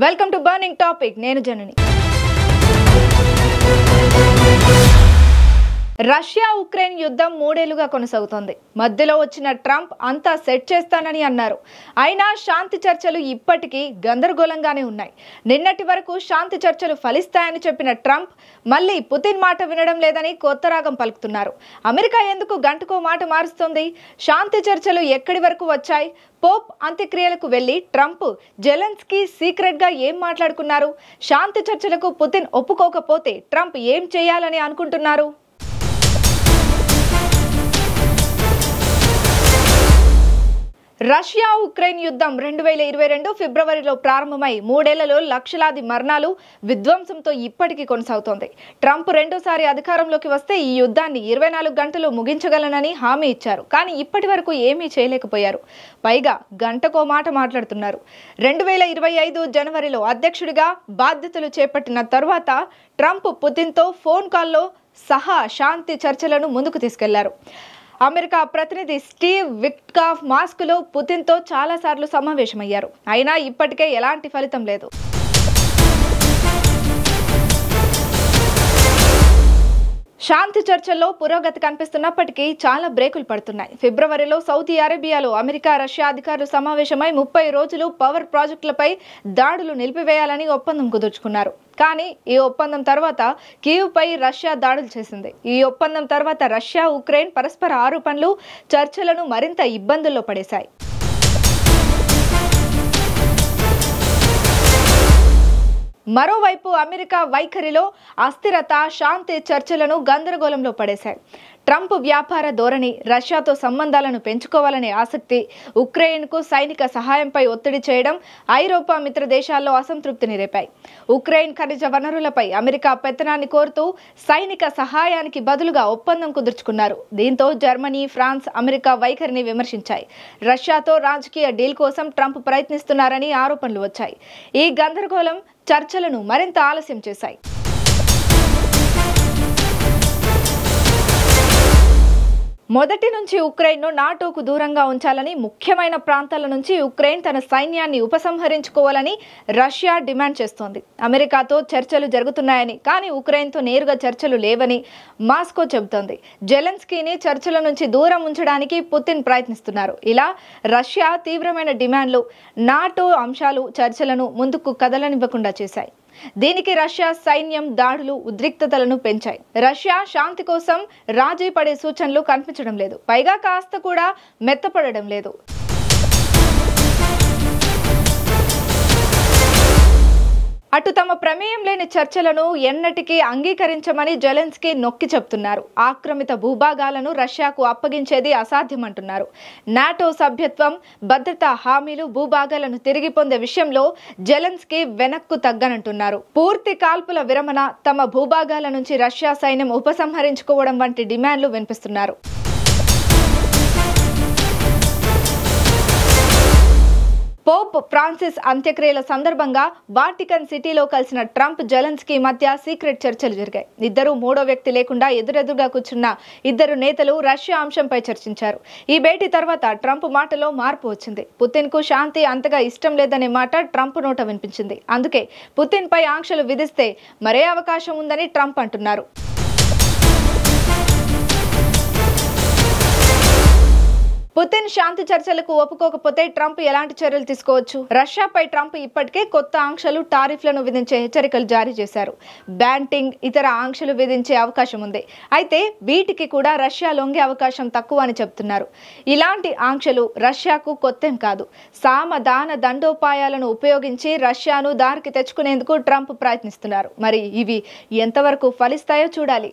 Welcome to burning topic. నేను జనని. Russia Ukraine యుద్ధం 3 ఏళ్లుగా కొనసాగుతోంది. మధ్యలో వచ్చిన ట్రంప్ అంతా సెట్ చేస్తానని అన్నారు. అయినా శాంతి చర్చలు ఇప్పటికీ గందరగోళంగానే ఉన్నాయి. నిన్నటి వరకు శాంతి చర్చలు ఫలిస్తాయని చెప్పిన ట్రంప్ మళ్ళీ పుతిన్ మాట వినడం లేదని కొత్త రాగం పలుకుతున్నారు. అమెరికా ఎందుకు గంటకో మాట మారుస్తోంది? శాంతి చర్చలు ఎక్కడి వరకు వచ్చాయి? పోప్ అంత్యక్రియలకు వెళ్లి ట్రంప్ జెలెన్స్కీ సీక్రెట్ గా ఏం మాట్లాడుకున్నారు? శాంతి చర్చలకు పుతిన్ ఒప్పుకోకపోతే ట్రంప్ ఏం చేయాలని అనుకుంటున్నారు? రష్యా ఉక్రెయిన్ యుద్ధం 2022 ఫిబ్రవరిలో ప్రారంభమై 3 ఏళ్లలో లక్షలాది మరణాలు, విధ్వంసంతో ఇప్పటికీ కొనసాగుతోంది. ట్రంప్ రెండోసారి అధికారంలోకి వస్తే ఈ యుద్ధాన్ని 24 గంటలు ముగించగలనని హామీ ఇచ్చారు. కానీ ఇప్పటి వరకు ఏమీ చేయలేకపోయారు. పైగా గంటకో మాట మాట్లాడుతున్నారు. 2025 జనవరిలో అధ్యక్షుడిగా బాధ్యతలు చేపట్టిన తరువాత ట్రంప్ పుతిన్తో ఫోన్ కాల్లో సహా శాంతి చర్చలను ముందుకు తీసుకెళ్లారు. అమెరికా ప్రతినిధి స్టీవ్ విట్కాఫ్ మాస్కోలో పుతిన్తో చాలాసార్లు సమావేశమయ్యారు. అయినా ఇప్పటికే ఎలాంటి ఫలితం లేదు. శాంతి చర్చల్లో పురోగతి కనిపిస్తున్నప్పటికీ చాలా బ్రేకులు పడుతున్నాయి. ఫిబ్రవరిలో సౌదీ అరేబియాలో అమెరికా రష్యా అధికారులు సమావేశమై 30 రోజులు పవర్ ప్రాజెక్టులపై దాడులు నిలిపివేయాలని ఒప్పందం కుదుర్చుకున్నారు. కానీ ఈ ఒప్పందం తర్వాత కీవ్ పై రష్యా దాడులు చేసింది. ఈ ఒప్పందం తర్వాత రష్యా ఉక్రెయిన్ పరస్పర ఆరోపణలు చర్చలను మరింత ఇబ్బందుల్లో పడేశాయి. మరోవైపు అమెరికా వైఖరిలో అస్థిరత శాంతి చర్చలను గందరగోళంలో పడేశాయి. ట్రంప్ వ్యాపార ధోరణి, రష్యాతో సంబంధాలను పెంచుకోవాలనే ఆసక్తి, ఉక్రెయిన్కు సైనిక సహాయంపై ఒత్తిడి చేయడం ఐరోపా మిత్ర దేశాల్లో అసంతృప్తిని రేపాయి. ఉక్రెయిన్ ఖనిజ వనరులపై అమెరికా పెత్తనాన్ని కోరుతూ సైనిక సహాయానికి బదులుగా ఒప్పందం కుదుర్చుకున్నారు. దీంతో జర్మనీ, ఫ్రాన్స్ అమెరికా వైఖరిని విమర్శించాయి. రష్యాతో రాజకీయ డీల్ కోసం ట్రంప్ ప్రయత్నిస్తున్నారని ఆరోపణలు వచ్చాయి. ఈ గందరగోళం చర్చలను మరింత ఆలస్యం చేశాయి. మొదటి నుంచి ఉక్రెయిన్ను నాటోకు దూరంగా ఉంచాలని, ముఖ్యమైన ప్రాంతాల నుంచి ఉక్రెయిన్ తన సైన్యాన్ని ఉపసంహరించుకోవాలని రష్యా డిమాండ్ చేస్తోంది. అమెరికాతో చర్చలు జరుగుతున్నాయని, కానీ ఉక్రెయిన్తో నేరుగా చర్చలు లేవని మాస్కో చెబుతోంది. జెలెన్స్కీని చర్చల నుంచి దూరం ఉంచడానికి పుతిన్ ప్రయత్నిస్తున్నారు. ఇలా రష్యా తీవ్రమైన డిమాండ్లు, నాటో అంశాలు చర్చలను ముందుకు కదలనివ్వకుండా చేశాయి. దీనికి రష్యా సైన్యం దాడులు ఉద్రిక్తతలను పెంచాయి. రష్యా శాంతి కోసం రాజీ పడే సూచనలు కనిపించడం లేదు. పైగా కాస్త కూడా మెత్తపడడం లేదు. అటు తమ ప్రమేయం లేని చర్చలను ఎన్నటికీ అంగీకరించమని జెలెన్స్కీ నొక్కి చెబుతున్నారు. ఆక్రమిత భూభాగాలను రష్యాకు అప్పగించేది అసాధ్యమంటున్నారు. నాటో సభ్యత్వం, భద్రతా హామీలు, భూభాగాలను తిరిగి పొందే విషయంలో జెలెన్స్కీ వెనక్కు తగ్గనంటున్నారు. పూర్తి కాల్పుల విరమణ, తమ భూభాగాల నుంచి రష్యా సైన్యం ఉపసంహరించుకోవడం వంటి డిమాండ్లు వినిపిస్తున్నారు. పోప్ ఫ్రాన్సిస్ అంత్యక్రియల సందర్భంగా వాటికన్ సిటీలో కలిసిన ట్రంప్, జెలెన్స్కీ మధ్య సీక్రెట్ చర్చలు జరిగాయి. ఇద్దరు మూడో వ్యక్తి లేకుండా ఎదురెదురుగా కూర్చున్న ఇద్దరు నేతలు రష్యా అంశంపై చర్చించారు. ఈ భేటీ తర్వాత ట్రంప్ మాటలో మార్పు వచ్చింది. పుతిన్ కు శాంతి అంతగా ఇష్టం లేదనే మాట ట్రంప్ నోట వినిపించింది. అందుకే పుతిన్ పై ఆంక్షలు విధిస్తే మరే అవకాశం ఉందని ట్రంప్ అంటున్నారు. పుతిన్ శాంతి చర్చలకు ఒప్పుకోకపోతే ట్రంప్ ఎలాంటి చర్యలు తీసుకోవచ్చు? రష్యాపై ట్రంప్ ఇప్పటికే కొత్త ఆంక్షలు, టారిఫ్లను విధించే హెచ్చరికలు జారీ చేశారు. బ్యాంటింగ్, ఇతర ఆంక్షలు విధించే అవకాశం ఉంది. అయితే వీటికి కూడా రష్యా లొంగే అవకాశం తక్కువ అని చెబుతున్నారు. ఇలాంటి ఆంక్షలు రష్యాకు కొత్తేం కాదు. సామధాన దండోపాయాలను ఉపయోగించి రష్యాను దారికి తెచ్చుకునేందుకు ట్రంప్ ప్రయత్నిస్తున్నారు. మరి ఇవి ఎంతవరకు ఫలిస్తాయో చూడాలి.